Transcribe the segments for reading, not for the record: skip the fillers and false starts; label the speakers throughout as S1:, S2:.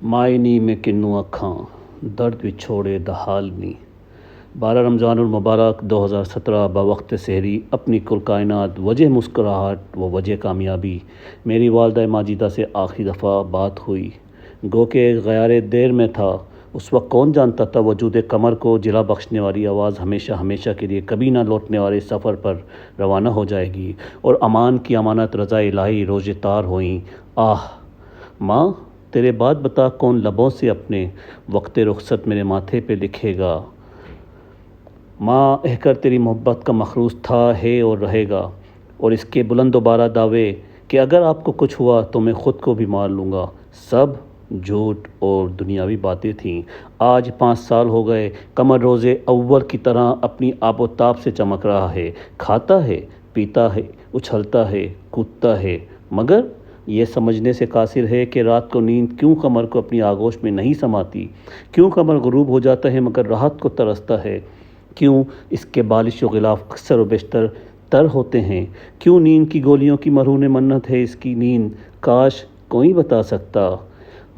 S1: مائے نی میں کنوں اکھاں درد وچھوڑے دہال نی 12 رمضان المبارک 2017 بوقت سحری اپنی کل کائنات وجہ مسکراہٹ و وجہ کامیابی میری والدہ ماجدہ سے آخری دفعہ بات ہوئی گو کہ غیار دیر میں تھا۔ اس وقت کون جانتا تھا وجود قمر کو جلا بخشنے والی آواز ہمیشہ ہمیشہ کے لیے کبھی نہ لوٹنے والے سفر پر روانہ ہو جائے گی اور امان کی امانت رضا الہی روزے تار ہوئیں۔ آہ ماں تیرے بعد بتا کون لبوں سے اپنے وقت رخصت میرے ماتھے پہ لکھے گا۔ ماں اہ کر تیری محبت کا مخروص تھا ہے اور رہے گا، اور اس کے بلند و بالا دعوے کہ اگر آپ کو کچھ ہوا تو میں خود کو بھی مار لوں گا سب جھوٹ اور دنیاوی باتیں تھیں۔ آج 5 سال ہو گئے قمر روزے اول کی طرح اپنی آب و تاب سے چمک رہا ہے، کھاتا ہے، پیتا ہے، اچھلتا ہے، کودتا ہے، مگر یہ سمجھنے سے قاصر ہے کہ رات کو نیند کیوں قمر کو اپنی آغوش میں نہیں سماتی، کیوں قمر غروب ہو جاتا ہے مگر راحت کو ترستا ہے، کیوں اس کے بالش و غلاف اکثر و بیشتر تر ہوتے ہیں، کیوں نیند کی گولیوں کی مرہون منت ہے اس کی نیند، کاش کوئی بتا سکتا۔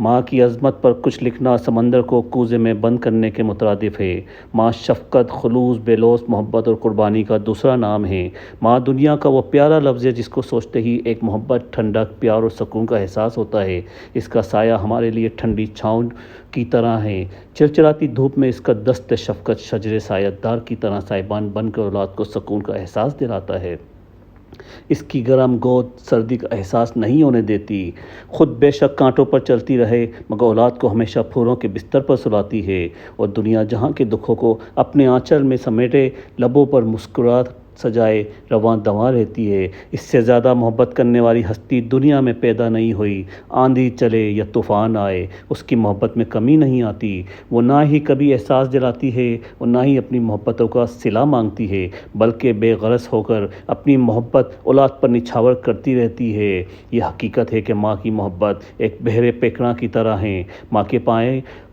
S1: ماں کی عظمت پر کچھ لکھنا سمندر کو کوزے میں بند کرنے کے مترادف ہے۔ ماں شفقت، خلوص، بے لوث محبت اور قربانی کا دوسرا نام ہے۔ ماں دنیا کا وہ پیارا لفظ ہے جس کو سوچتے ہی ایک محبت، ٹھنڈک، پیار اور سکون کا احساس ہوتا ہے۔ اس کا سایہ ہمارے لیے ٹھنڈی چھاؤں کی طرح ہے، چرچراتی دھوپ میں اس کا دست شفقت شجر سایہ دار کی طرح سائبان بن کر اولاد کو سکون کا احساس دلاتا ہے۔ اس کی گرم گود سردی کا احساس نہیں ہونے دیتی، خود بے شک کانٹوں پر چلتی رہے مگر اولاد کو ہمیشہ پھولوں کے بستر پر سلاتی ہے، اور دنیا جہاں کے دکھوں کو اپنے آنچل میں سمیٹے لبوں پر مسکراہٹ سجائے رواں دواں رہتی ہے۔ اس سے زیادہ محبت کرنے والی ہستی دنیا میں پیدا نہیں ہوئی۔ آندھی چلے یا طوفان آئے اس کی محبت میں کمی نہیں آتی، وہ نہ ہی کبھی احساس دلاتی ہے اور نہ ہی اپنی محبتوں کا صلہ مانگتی ہے، بلکہ بے غرض ہو کر اپنی محبت اولاد پر نچھاور کرتی رہتی ہے۔ یہ حقیقت ہے کہ ماں کی محبت ایک بحر پیکراں کی طرح ہے۔ ماں کے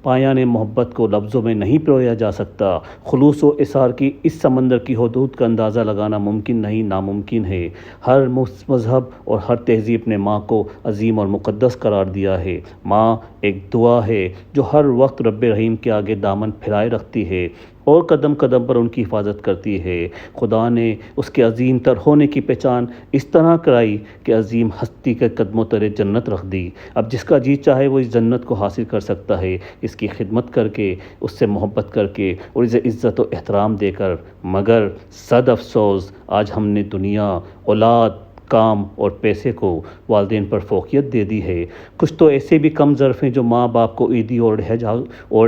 S1: پایان محبت کو لفظوں میں نہیں پرویا جا سکتا۔ خلوص و اصرار کی اس سمندر کی حدود کا اندازہ لگانا ممکن نہیں، ناممکن ہے۔ ہر مذہب اور ہر تہذیب نے ماں کو عظیم اور مقدس قرار دیا ہے۔ ماں ایک دعا ہے جو ہر وقت رب رحیم کے آگے دامن پھیلائے رکھتی ہے اور قدم قدم پر ان کی حفاظت کرتی ہے۔ خدا نے اس کے عظیم تر ہونے کی پہچان اس طرح کرائی کہ عظیم ہستی کے قدموں تلے جنت رکھ دی۔ اب جس کا جی چاہے وہ اس جنت کو حاصل کر سکتا ہے، اس کی خدمت کر کے، اس سے محبت کر کے اور اسے عزت و احترام دے کر، مگر صد افسوس آج ہم نے دنیا، اولاد، کام اور پیسے کو والدین پر فوقیت دے دی ہے۔ کچھ تو ایسے بھی کم ظرف ہیں جو ماں باپ کو عیدی اولڈ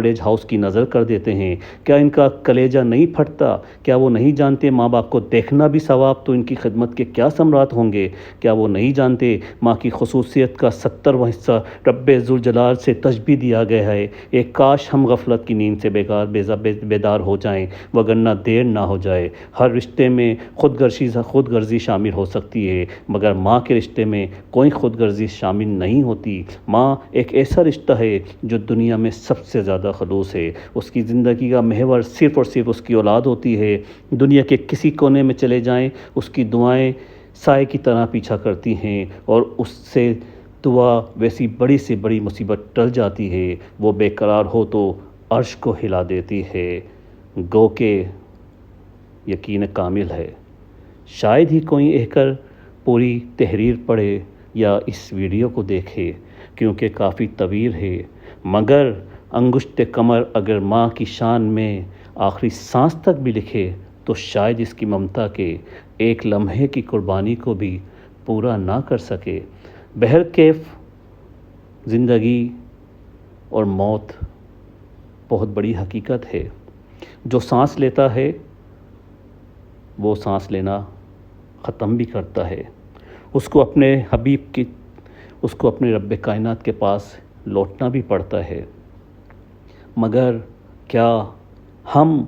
S1: ایج ہاؤس کی نظر کر دیتے ہیں۔ کیا ان کا کلیجہ نہیں پھٹتا؟ کیا وہ نہیں جانتے ماں باپ کو دیکھنا بھی ثواب تو ان کی خدمت کے کیا ثمرات ہوں گے؟ کیا وہ نہیں جانتے ماں کی خصوصیت کا 70واں حصہ رب ذوالجلال سے تشبیہ دیا گیا ہے؟ ایک کاش ہم غفلت کی نیند سے بیدار ہو جائیں وگرنہ دیر نہ ہو جائے۔ ہر رشتے میں خود غرضی شامل ہو سکتی ہے مگر ماں کے رشتے میں کوئی خود غرضی شامل نہیں ہوتی۔ ماں ایک ایسا رشتہ ہے جو دنیا میں سب سے زیادہ خلوص ہے۔ اس کی زندگی کا محور صرف اور صرف اس کی اولاد ہوتی ہے۔ دنیا کے کسی کونے میں چلے جائیں اس کی دعائیں سائے کی طرح پیچھا کرتی ہیں، اور اس سے دعا ویسی بڑی سے بڑی مصیبت ٹل جاتی ہے، وہ بے قرار ہو تو عرش کو ہلا دیتی ہے۔ گو کہ یقین کامل ہے، شاید ہی کوئی اہ کر پوری تحریر پڑھے یا اس ویڈیو کو دیکھے کیونکہ کافی طویل ہے، مگر انگشت قمر اگر ماں کی شان میں آخری سانس تک بھی لکھے تو شاید اس کی ممتا کے ایک لمحے کی قربانی کو بھی پورا نہ کر سکے۔ بہرکیف زندگی اور موت بہت بڑی حقیقت ہے۔ جو سانس لیتا ہے وہ سانس لینا ختم بھی کرتا ہے، اس کو اپنے اس کو اپنے رب کائنات کے پاس لوٹنا بھی پڑتا ہے، مگر کیا ہم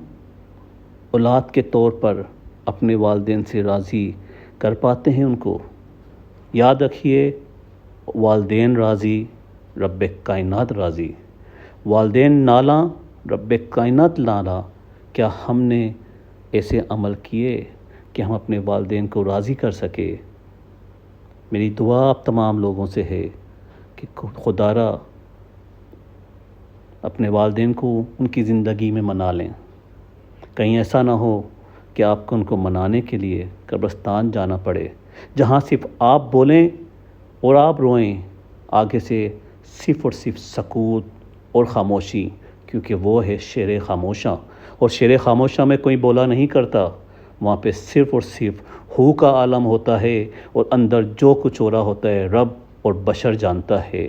S1: اولاد کے طور پر اپنے والدین سے راضی کر پاتے ہیں ان کو؟ یاد رکھیے، والدین راضی، رب کائنات راضی۔ والدین نالاں، رب کائنات نالاں۔ کیا ہم نے ایسے عمل کیے کہ ہم اپنے والدین کو راضی کر سکے؟ میری دعا آپ تمام لوگوں سے ہے کہ خدا را اپنے والدین کو ان کی زندگی میں منا لیں. کہیں ایسا نہ ہو کہ آپ کو ان کو منانے کے لیے قبرستان جانا پڑے، جہاں صرف آپ بولیں اور آپ روئیں، آگے سے صرف اور صرف سکوت اور خاموشی، کیونکہ وہ ہے شیر خاموشاں، اور شیر خاموشاں میں کوئی بولا نہیں کرتا. وہاں پہ صرف اور صرف ہو کا عالم ہوتا ہے، اور اندر جو کچھ ہو رہا ہوتا ہے رب اور بشر جانتا ہے.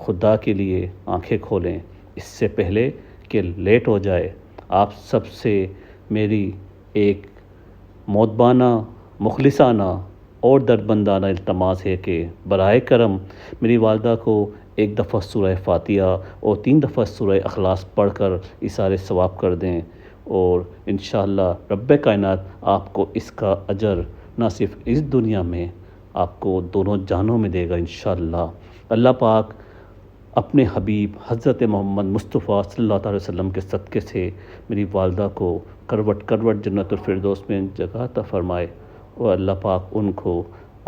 S1: خدا کے لیے آنکھیں کھولیں اس سے پہلے کہ لیٹ ہو جائے. آپ سب سے میری ایک مودبانہ، مخلصانہ اور دردمندانہ التماس ہے کہ براہ کرم میری والدہ کو ایک دفعہ سورہ فاتحہ اور 3 دفعہ سورہ اخلاص پڑھ کر ایثار ثواب کر دیں، اور انشاءاللہ رب کائنات آپ کو اس کا اجر نہ صرف اس دنیا میں، آپ کو دونوں جہانوں میں دے گا انشاءاللہ. اللہ پاک اپنے حبیب حضرت محمد مصطفیٰ صلی اللہ علیہ وسلم کے صدقے سے میری والدہ کو کروٹ کروٹ جنت الفردوس میں جگہ عطا فرمائے، اور اللہ پاک ان کو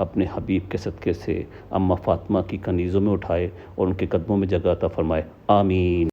S1: اپنے حبیب کے صدقے سے اماں فاطمہ کی کنیزوں میں اٹھائے اور ان کے قدموں میں جگہ عطا فرمائے. آمین.